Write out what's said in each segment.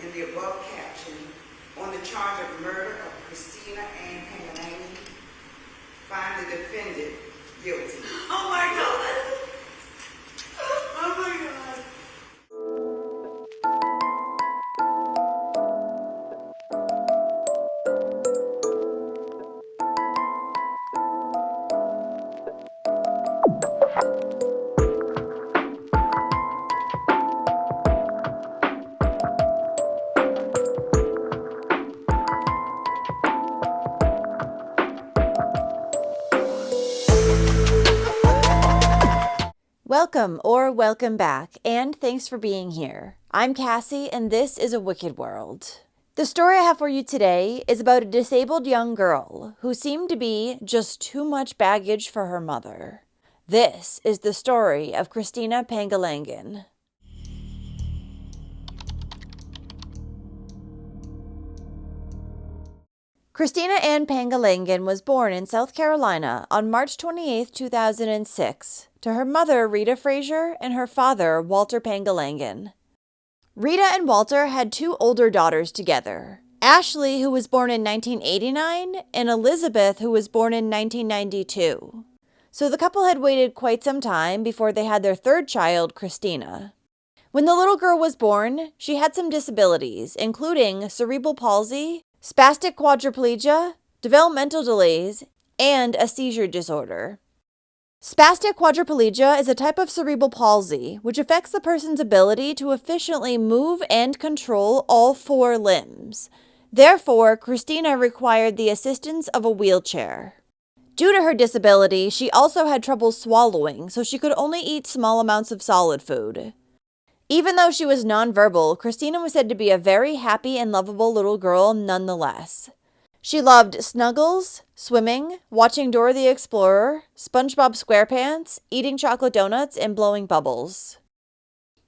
in the above caption on the charge of murder of Cristina and Pangalangan, find the defendant guilty. Oh my God! Oh my God! Welcome or welcome back, and thanks for being here. I'm Cassie, and this is A Wicked World. The story I have for you today is about a disabled young girl who seemed to be just too much baggage for her mother. This is the story of Cristina Pangalangan. Cristina Ann Pangalangan was born in South Carolina on March 28, 2006, to her mother, Rita Frazier, and her father, Walter Pangalangan. Rita and Walter had two older daughters together, Ashley, who was born in 1989, and Elizabeth, who was born in 1992. So the couple had waited quite some time before they had their third child, Christina. When the little girl was born, she had some disabilities, including cerebral palsy, spastic quadriplegia, developmental delays, and a seizure disorder. Spastic quadriplegia is a type of cerebral palsy which affects the person's ability to efficiently move and control all four limbs. Therefore, Christina required the assistance of a wheelchair. Due to her disability, she also had trouble swallowing, so she could only eat small amounts of solid food. Even though she was nonverbal, Christina was said to be a very happy and lovable little girl nonetheless. She loved snuggles, swimming, watching Dora the Explorer, SpongeBob SquarePants, eating chocolate donuts, and blowing bubbles.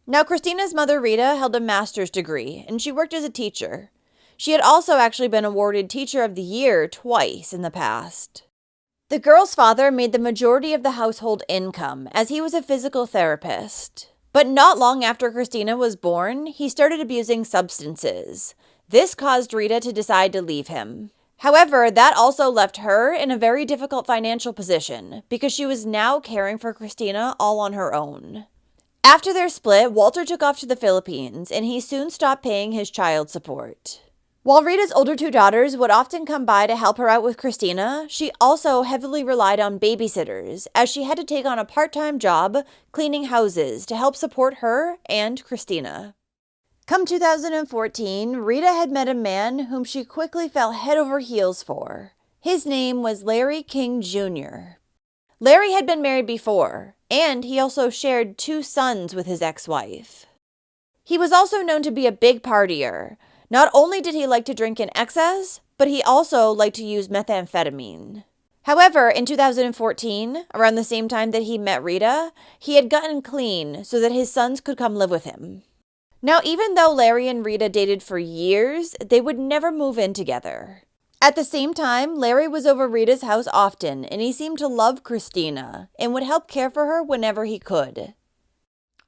Now, Christina's mother, Rita, held a master's degree, and she worked as a teacher. She had also actually been awarded Teacher of the Year twice in the past. The girl's father made the majority of the household income, as he was a physical therapist. But not long after Christina was born, he started abusing substances. This caused Rita to decide to leave him. However, that also left her in a very difficult financial position because she was now caring for Christina all on her own. After their split, Walter took off to the Philippines, and he soon stopped paying his child support. While Rita's older two daughters would often come by to help her out with Christina, she also heavily relied on babysitters, as she had to take on a part-time job cleaning houses to help support her and Christina. Come 2014, Rita had met a man whom she quickly fell head over heels for. His name was Larry King Jr. Larry had been married before, and he also shared two sons with his ex-wife. He was also known to be a big partier. Not only did he like to drink in excess, but he also liked to use methamphetamine. However, in 2014, around the same time that he met Rita, he had gotten clean so that his sons could come live with him. Now, even though Larry and Rita dated for years, they would never move in together. At the same time, Larry was over Rita's house often, and he seemed to love Christina and would help care for her whenever he could.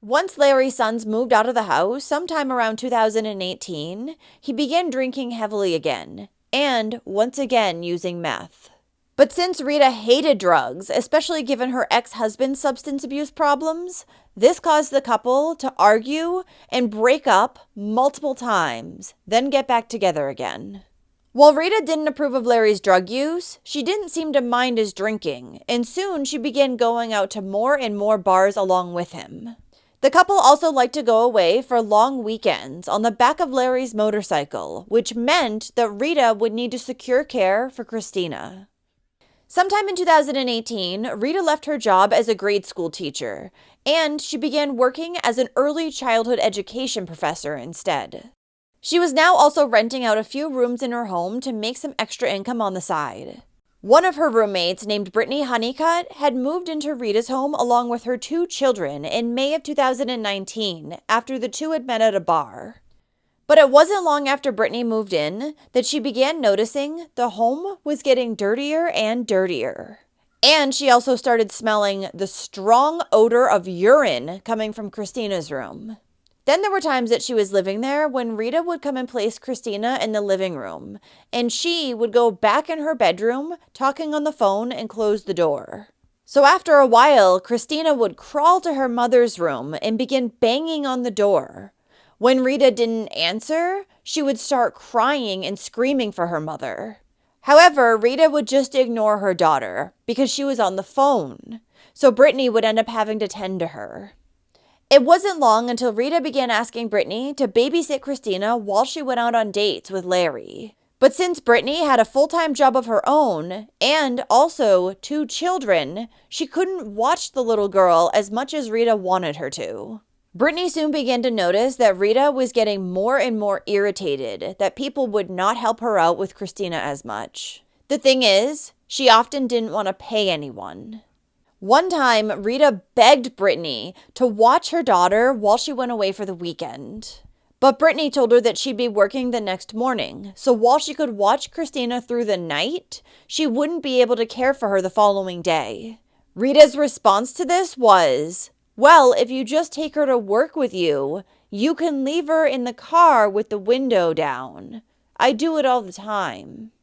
Once Larry's sons moved out of the house, sometime around 2018, he began drinking heavily again, and once again using meth. But since Rita hated drugs, especially given her ex-husband's substance abuse problems, this caused the couple to argue and break up multiple times, then get back together again. While Rita didn't approve of Larry's drug use, she didn't seem to mind his drinking, and soon she began going out to more and more bars along with him. The couple also liked to go away for long weekends on the back of Larry's motorcycle, which meant that Rita would need to secure care for Christina. Sometime in 2018, Rita left her job as a grade school teacher, and she began working as an early childhood education professor instead. She was now also renting out a few rooms in her home to make some extra income on the side. One of her roommates, named Brittany Honeycutt, had moved into Rita's home along with her two children in May of 2019 after the two had met at a bar. But it wasn't long after Brittany moved in that she began noticing the home was getting dirtier and dirtier. And she also started smelling the strong odor of urine coming from Christina's room. Then there were times that she was living there when Rita would come and place Christina in the living room, and she would go back in her bedroom, talking on the phone, and close the door. So after a while, Christina would crawl to her mother's room and begin banging on the door. When Rita didn't answer, she would start crying and screaming for her mother. However, Rita would just ignore her daughter because she was on the phone, so Brittany would end up having to tend to her. It wasn't long until Rita began asking Brittany to babysit Christina while she went out on dates with Larry. But since Brittany had a full-time job of her own and also 2 children, she couldn't watch the little girl as much as Rita wanted her to. Brittany soon began to notice that Rita was getting more and more irritated that people would not help her out with Christina as much. The thing is, she often didn't want to pay anyone. One time, Rita begged Brittany to watch her daughter while she went away for the weekend. But Brittany told her that she'd be working the next morning, so while she could watch Christina through the night, she wouldn't be able to care for her the following day. Rita's response to this was, "Well, if you just take her to work with you, you can leave her in the car with the window down. I do it all the time."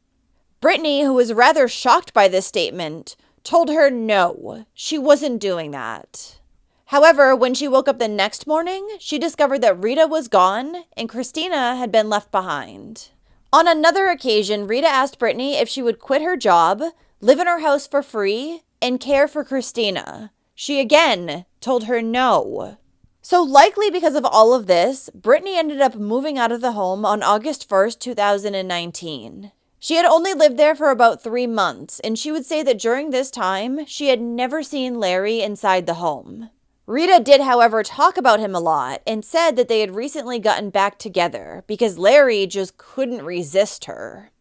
Brittany, who was rather shocked by this statement, told her no, she wasn't doing that. However, when she woke up the next morning, she discovered that Rita was gone and Christina had been left behind. On another occasion, Rita asked Brittany if she would quit her job, live in her house for free, and care for Christina. She again told her no. So likely because of all of this, Brittany ended up moving out of the home on August 1st, 2019. She had only lived there for about 3 months, and she would say that during this time, she had never seen Larry inside the home. Rita did, however, talk about him a lot and said that they had recently gotten back together because Larry just couldn't resist her.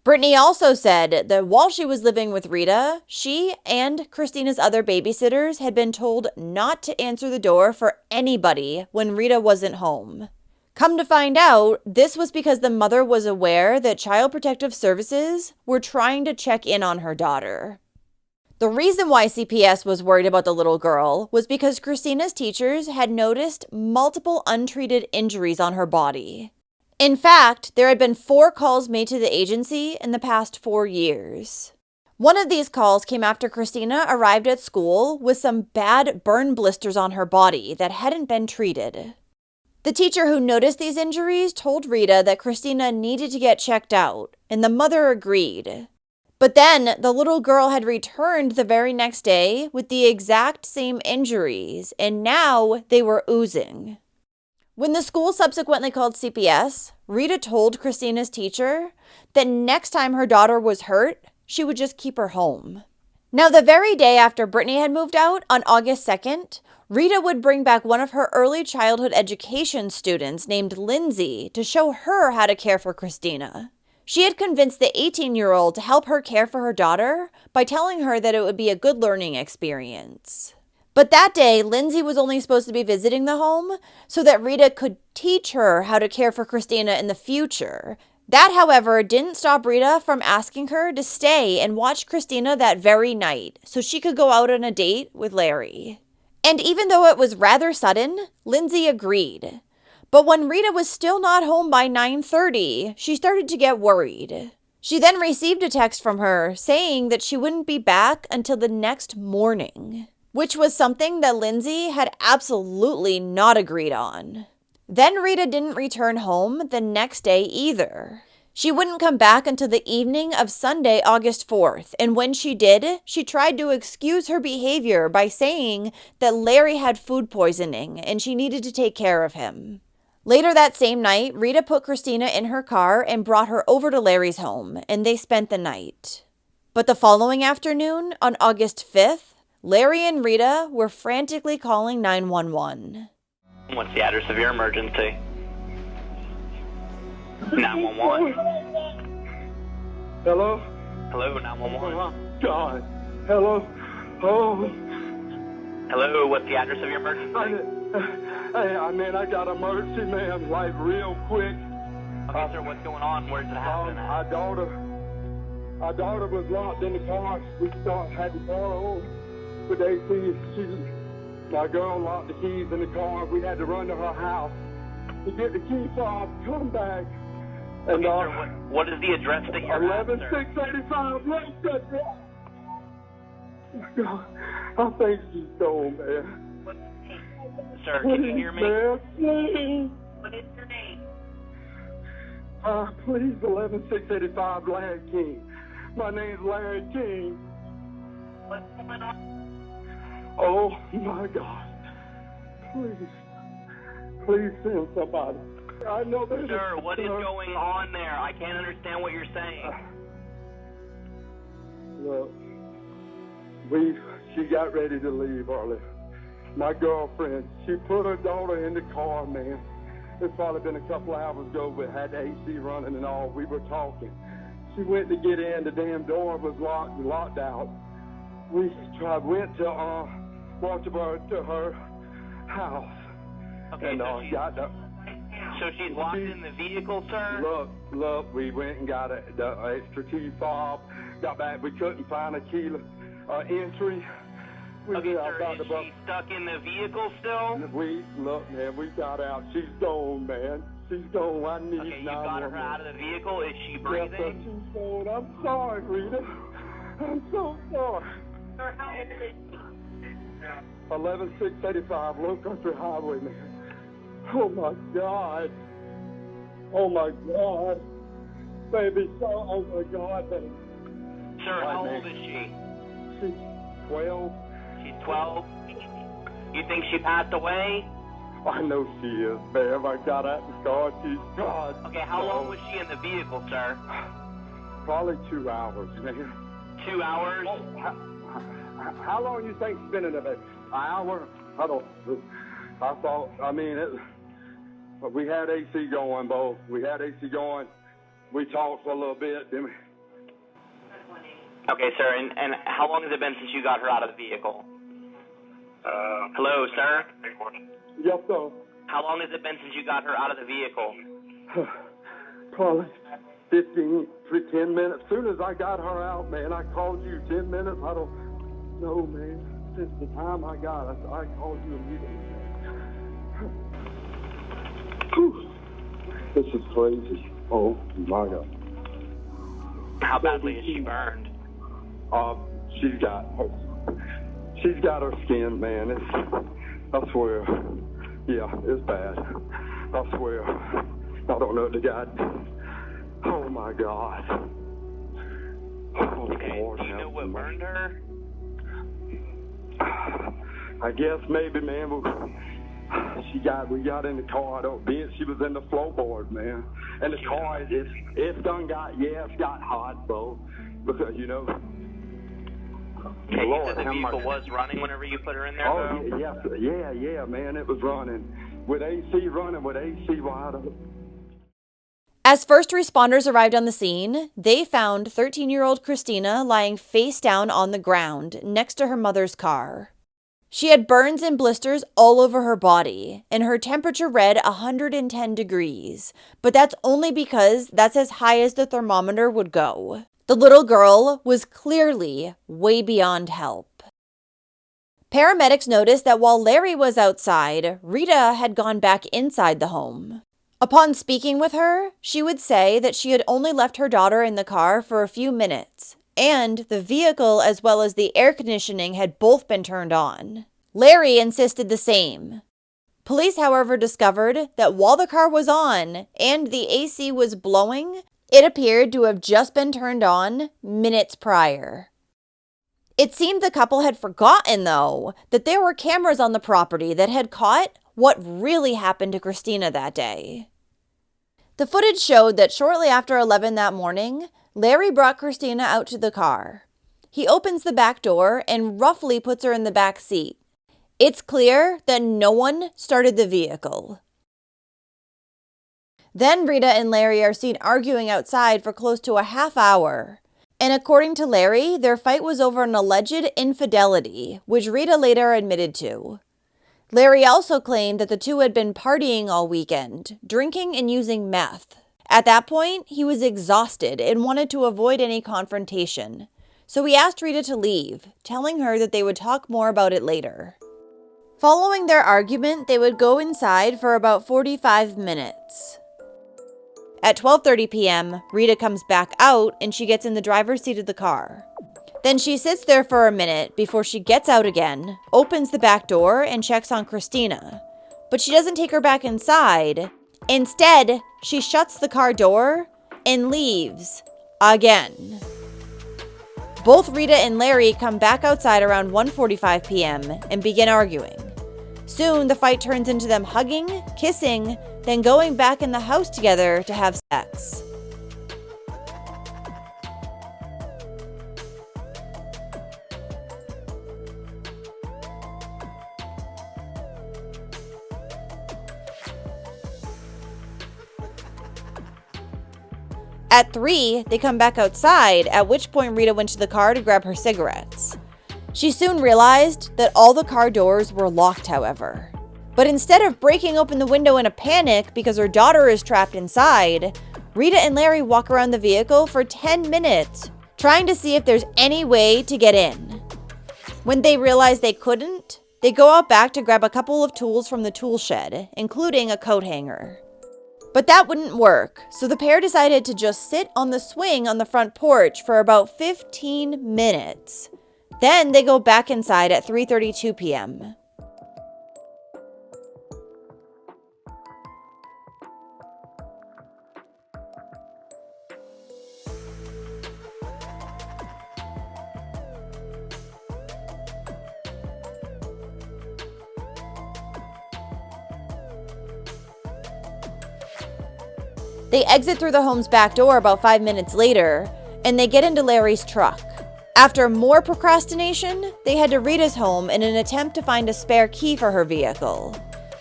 Brittany also said that while she was living with Rita, she and Christina's other babysitters had been told not to answer the door for anybody when Rita wasn't home. Come to find out, this was because the mother was aware that Child Protective Services were trying to check in on her daughter. The reason why CPS was worried about the little girl was because Christina's teachers had noticed multiple untreated injuries on her body. In fact, there had been 4 calls made to the agency in the past 4 years. One of these calls came after Christina arrived at school with some bad burn blisters on her body that hadn't been treated. The teacher who noticed these injuries told Rita that Christina needed to get checked out, and the mother agreed. But then the little girl had returned the very next day with the exact same injuries, and now they were oozing. When the school subsequently called CPS, Rita told Christina's teacher that next time her daughter was hurt, she would just keep her home. Now, the very day after Brittany had moved out, on August 2nd, Rita would bring back one of her early childhood education students named Lindsay to show her how to care for Christina. She had convinced the 18-year-old to help her care for her daughter by telling her that it would be a good learning experience. But that day, Lindsay was only supposed to be visiting the home so that Rita could teach her how to care for Christina in the future. That, however, didn't stop Rita from asking her to stay and watch Christina that very night so she could go out on a date with Larry. And even though it was rather sudden, Lindsay agreed. But when Rita was still not home by 9:30, she started to get worried. She then received a text from her saying that she wouldn't be back until the next morning, which was something that Lindsay had absolutely not agreed on. Then Rita didn't return home the next day either. She wouldn't come back until the evening of Sunday, August 4th, and when she did, she tried to excuse her behavior by saying that Larry had food poisoning and she needed to take care of him. Later that same night, Rita put Christina in her car and brought her over to Larry's home, and they spent the night. But the following afternoon, on August 5th, Larry and Rita were frantically calling 911. What's the address of your emergency? 911. Hello? Hello, 911. Oh, God. Hello? Oh. Hello, what's the address of your emergency? I got emergency, man, like real quick. Okay, sir, what's going on? Where's it happening at? Our daughter was locked in the car. We had the car on. But my girl locked the keys in the car. We had to run to her house. to get the key fob, come back. And, Okay, sir, what is the address that you're at, sir? 11685 Lake Country. God, I think she's gone, man. Sir, can you hear me? Man, please. What is your name? Please, 11685 Larry King. My name's Larry King. What's going on? Oh, my God. Please send somebody. I know there's Sir, what is going on there? I can't understand what you're saying. Look, she got ready to leave early. My girlfriend, she put her daughter in the car, man. It's probably been a couple hours ago. We had the AC running and all. We were talking. She went to get in. The damn door was locked out. We went to Walterburg to her house. Okay, and so she's locked in the vehicle, sir? Look, we went and got the extra key fob. Got back. We couldn't find a key entry. Okay, sir, is she stuck in the vehicle still? Look, man, we got out. She's gone, man. She's gone. I need Okay, you got her out of the vehicle. Is she breathing? Yes, sir, she's gone. I'm sorry, Rita. I'm so sorry. Sir, how old is she? 11685 Low Country Highway, man. Oh, my God. Oh, my God. Baby, oh, my God, baby. Sir, how old is she? She's 12. She's 12? You think she passed away? I know she is, ma'am. I got out the car. She's gone. Okay, how long was she in the vehicle, sir? Probably 2 hours, man. 2 hours? How long you think she's been in the vehicle? An hour? I don't. We had AC going, both. We had AC going. We talked for a little bit, didn't we? Okay, sir, and how long has it been since you got her out of the vehicle? Hello, sir? Yes, sir. How long has it been since you got her out of the vehicle? Probably 10 minutes. As soon as I got her out, man, I called you 10 minutes. I don't know, man. Since the time I got her, I called you immediately. Whew. This is crazy. Oh, my God. How badly is she burned? She's got her skin, man. I swear. Yeah, it's bad. I swear. I don't know the God. Oh, my God. Oh, Okay, Lord, do you know what burned her? I guess maybe, man. We got in the car. She was in the floorboard, man. And the car, it's got hot, bro. Because, you know. Okay, you said the vehicle was running whenever you put her in there, though? Yeah, man, it was running. With AC wide open. As first responders arrived on the scene, they found 13-year-old Cristina lying face down on the ground next to her mother's car. She had burns and blisters all over her body, and her temperature read 110 degrees, but that's only because that's as high as the thermometer would go. The little girl was clearly way beyond help. Paramedics noticed that while Larry was outside, Rita had gone back inside the home. Upon speaking with her, she would say that she had only left her daughter in the car for a few minutes, and the vehicle as well as the air conditioning had both been turned on. Larry insisted the same. Police, however, discovered that while the car was on and the AC was blowing, it appeared to have just been turned on minutes prior. It seemed the couple had forgotten, though, that there were cameras on the property that had caught what really happened to Christina that day. The footage showed that shortly after 11 that morning, Larry brought Christina out to the car. He opens the back door and roughly puts her in the back seat. It's clear that no one started the vehicle. Then Rita and Larry are seen arguing outside for close to a half hour. And according to Larry, their fight was over an alleged infidelity, which Rita later admitted to. Larry also claimed that the two had been partying all weekend, drinking and using meth. At that point, he was exhausted and wanted to avoid any confrontation. So he asked Rita to leave, telling her that they would talk more about it later. Following their argument, they would go inside for about 45 minutes. At 12:30 p.m., Rita comes back out and she gets in the driver's seat of the car. Then she sits there for a minute before she gets out again, opens the back door, and checks on Christina. But she doesn't take her back inside. Instead, she shuts the car door and leaves again. Both Rita and Larry come back outside around 1:45 p.m. and begin arguing. Soon, the fight turns into them hugging, kissing, then going back in the house together to have sex. At 3, they come back outside, at which point Rita went to the car to grab her cigarettes. She soon realized that all the car doors were locked, however. But instead of breaking open the window in a panic because her daughter is trapped inside, Rita and Larry walk around the vehicle for 10 minutes, trying to see if there's any way to get in. When they realize they couldn't, they go out back to grab a couple of tools from the tool shed, including a coat hanger. But that wouldn't work, so the pair decided to just sit on the swing on the front porch for about 15 minutes. Then they go back inside at 3:32 p.m. They exit through the home's back door about 5 minutes later, and they get into Larry's truck. After more procrastination, they head to Rita's home in an attempt to find a spare key for her vehicle.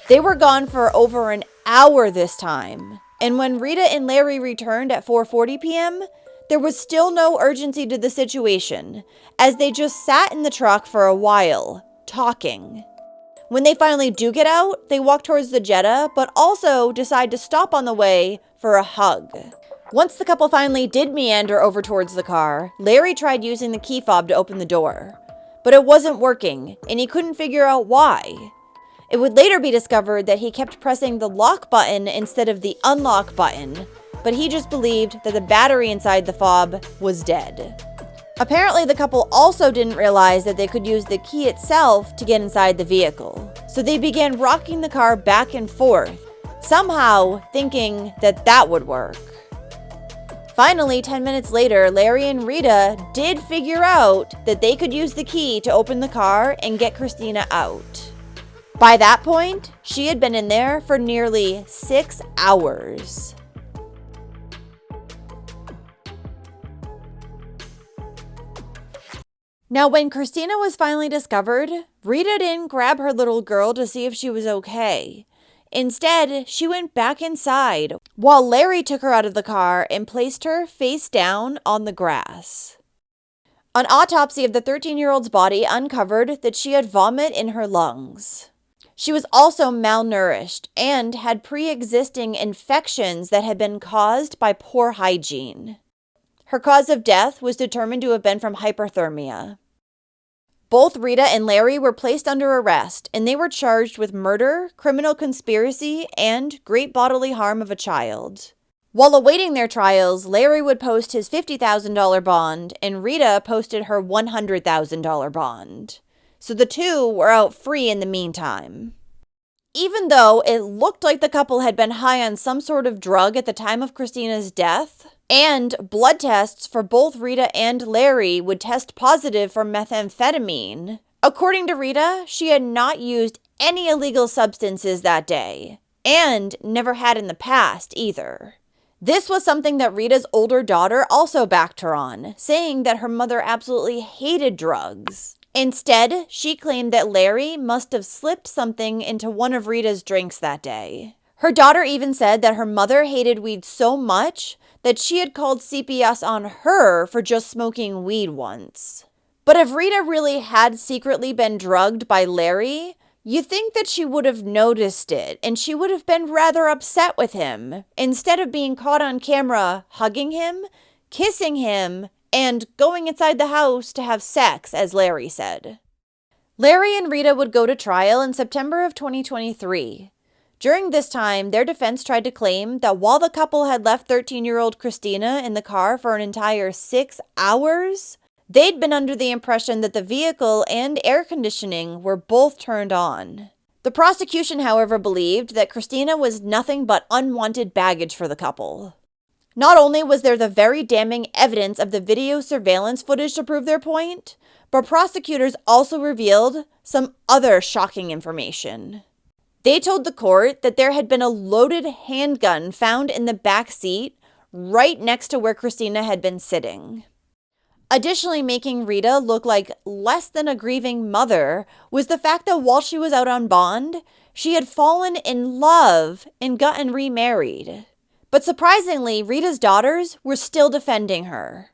They were gone for over an hour this time, and when Rita and Larry returned at 4:40 p.m., there was still no urgency to the situation, as they just sat in the truck for a while, talking. When they finally do get out, they walk towards the Jetta, but also decide to stop on the way for a hug. Once the couple finally did meander over towards the car, Larry tried using the key fob to open the door. But it wasn't working, and he couldn't figure out why. It would later be discovered that he kept pressing the lock button instead of the unlock button, but he just believed that the battery inside the fob was dead. Apparently, the couple also didn't realize that they could use the key itself to get inside the vehicle, so they began rocking the car back and forth, somehow thinking that that would work. Finally, 10 minutes later, Larry and Rita did figure out that they could use the key to open the car and get Christina out. By that point, she had been in there for nearly 6 hours. Now, when Christina was finally discovered, Rita didn't grab her little girl to see if she was okay. Instead, she went back inside, while Larry took her out of the car and placed her face down on the grass. An autopsy of the 13-year-old's body uncovered that she had vomit in her lungs. She was also malnourished and had pre-existing infections that had been caused by poor hygiene. Her cause of death was determined to have been from hyperthermia. Both Rita and Larry were placed under arrest, and they were charged with murder, criminal conspiracy, and great bodily harm of a child. While awaiting their trials, Larry would post his $50,000 bond, and Rita posted her $100,000 bond. So the two were out free in the meantime. Even though it looked like the couple had been high on some sort of drug at the time of Christina's death, and blood tests for both Rita and Larry would test positive for methamphetamine, according to Rita, she had not used any illegal substances that day, and never had in the past either. This was something that Rita's older daughter also backed her on, saying that her mother absolutely hated drugs. Instead, she claimed that Larry must have slipped something into one of Rita's drinks that day. Her daughter even said that her mother hated weed so much that she had called CPS on her for just smoking weed once. But if Rita really had secretly been drugged by Larry, you think that she would have noticed it and she would have been rather upset with him, instead of being caught on camera hugging him, kissing him, and going inside the house to have sex, as Larry said. Larry and Rita would go to trial in September of 2023. During this time, their defense tried to claim that while the couple had left 13-year-old Cristina in the car for an entire 6 hours, they'd been under the impression that the vehicle and air conditioning were both turned on. The prosecution, however, believed that Cristina was nothing but unwanted baggage for the couple. Not only was there the very damning evidence of the video surveillance footage to prove their point, but prosecutors also revealed some other shocking information. They told the court that there had been a loaded handgun found in the back seat right next to where Cristina had been sitting. Additionally, making Rita look like less than a grieving mother was the fact that while she was out on bond, she had fallen in love and gotten remarried. But surprisingly, Rita's daughters were still defending her.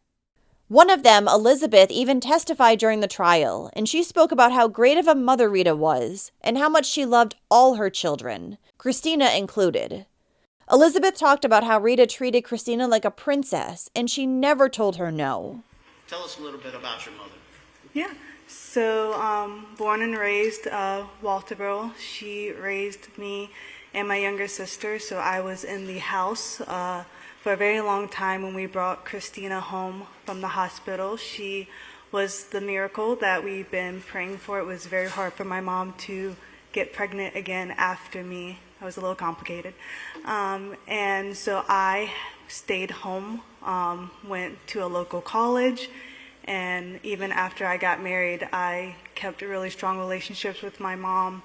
One of them, Elizabeth, even testified during the trial, and she spoke about how great of a mother Rita was and how much she loved all her children, Christina included. Elizabeth talked about how Rita treated Christina like a princess, and she never told her no. Tell us a little bit about your mother. Yeah. So, born and raised Walterboro. She raised me and my younger sister. So I was in the house for a very long time when we brought Christina home from the hospital. She was the miracle that we've been praying for. It was very hard for my mom to get pregnant again after me. It was a little complicated. And so I stayed home, went to a local college, and even after I got married, I kept really strong relationships with my mom,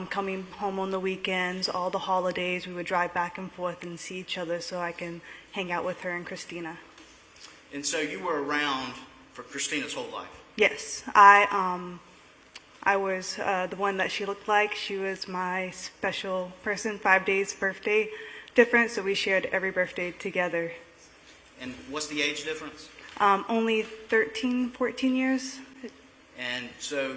coming home on the weekends, all the holidays. We would drive back and forth and see each other so I can hang out with her and Christina. And so you were around for Christina's whole life? Yes, I was the one that she looked like. She was my special person, 5 days birthday difference, so we shared every birthday together. And what's the age difference? Only 13, 14 years. And so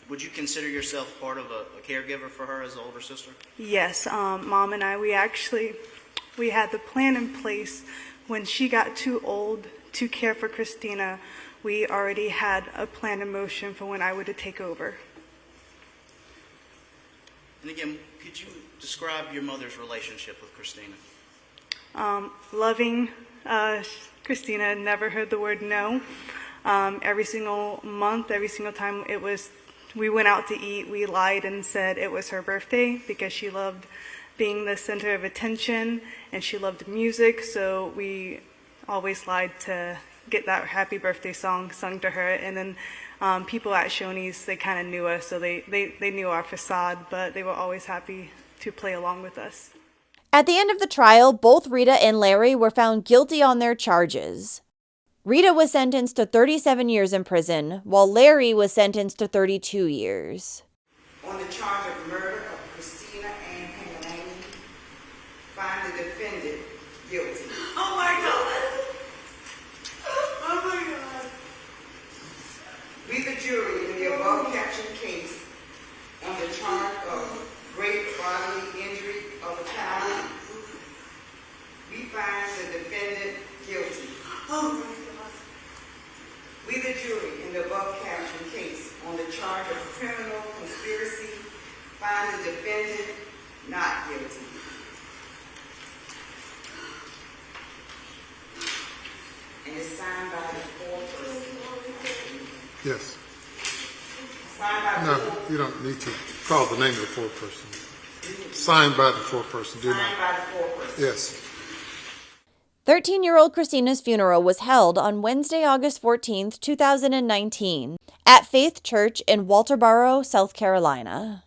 would you consider yourself part of a caregiver for her as an older sister? Yes, Mom and I, we had the plan in place. When she got too old to care for Christina, we already had a plan in motion for when I would take over. And again, could you describe your mother's relationship with Christina? Loving. Christina never heard the word no. Every single month, every single time we went out to eat, we lied and said it was her birthday because she loved being the center of attention and she loved music, so we always lied to get that happy birthday song sung to her. And then people at Shoney's, they kind of knew us, so they knew our facade, but they were always happy to play along with us. At the end of the trial, both Rita and Larry were found guilty on their charges. Rita was sentenced to 37 years in prison, while Larry was sentenced to 32 years. On the charge of murder of Cristina and Pangalangan, find the defendant guilty. Oh my God! Oh my God! We, the jury, in the above captioned case, on the charge of great bodily injury of a child, we find the defendant guilty. Oh my God! We, the jury, in the above captioned case, on the charge of criminal conspiracy, find the defendant not guilty. And it's signed by the foreperson. Yes. Signed by the No, foreperson. you don't need to call the name of the foreperson. Signed by the foreperson. Do Signed not. by the foreperson. Yes. 13-year-old Christina's funeral was held on Wednesday, August 14th, 2019, at Faith Church in Walterboro, South Carolina.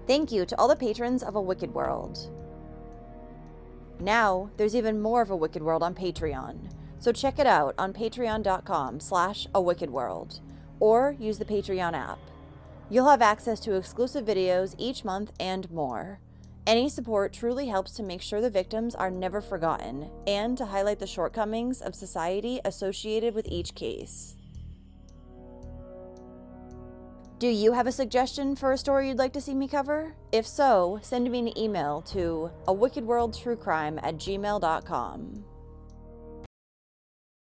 Thank you to all the patrons of A Wicked World. Now, there's even more of A Wicked World on Patreon, so check it out on patreon.com/awickedworld, or use the Patreon app. You'll have access to exclusive videos each month and more. Any support truly helps to make sure the victims are never forgotten, and to highlight the shortcomings of society associated with each case. Do you have a suggestion for a story you'd like to see me cover? If so, send me an email to awickedworldtruecrime@gmail.com.